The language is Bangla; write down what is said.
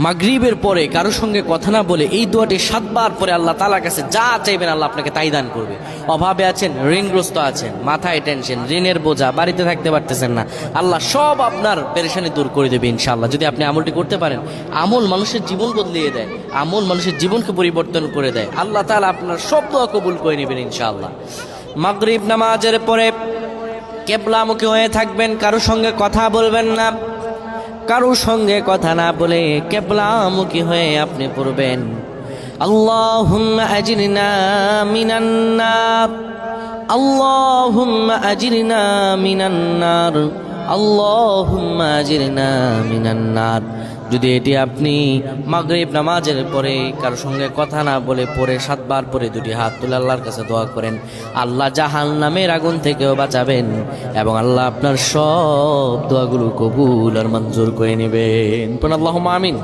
মাগরিবের পরে কারোর সঙ্গে কথা না বলে এই দোয়াটি 7 বার পরে আল্লাহ তাআলার কাছে যা চাইবেন আল্লাহ আপনাকে তাই দান করবে। অভাবে আছেন, ঋণগ্রস্ত আছেন, মাথায় টেনশন, ঋণের বোঝা, বাড়িতে থাকতে পারতেছেন না, আল্লাহ সব আপনার পেরেশানি দূর করে দেবে ইনশাআল্লাহ, যদি আপনি আমলটি করতে পারেন। আমল মানুষের জীবন বদলিয়ে দেয়, আমল মানুষের জীবনকে পরিবর্তন করে দেয়। আল্লাহ তাআলা আপনার সব দোয়া কবুল করে নেবেন ইনশাআল্লাহ। মাগরিব নামাজের পরে কিবলামুখী হয়ে থাকবেন, কারোর সঙ্গে কথা বলবেন না, কারোর সঙ্গে কথা না বলে কিবলামুখী হয়ে আপনি পড়বেন আল্লাহুম্মা আজিরনা মিনান নার, আল্লাহুম্মা আজিরনা মিনান নার, আল্লাহুম্মা আজিরনা মিনান নার। যদি এটি আপনি মাগরিব নামাজের পরে কারোর সঙ্গে কথা না বলে পড়ে 7 বার পরে দুটি হাত তুলে আল্লাহর কাছে দোয়া করেন, আল্লাহ জাহান্নামের আগুন থেকেও বাঁচাবেন এবং আল্লাহ আপনার সব দোয়াগুলো কবুল আর মঞ্জুর করে নেবেন। আল্লাহুম্মা আমিন।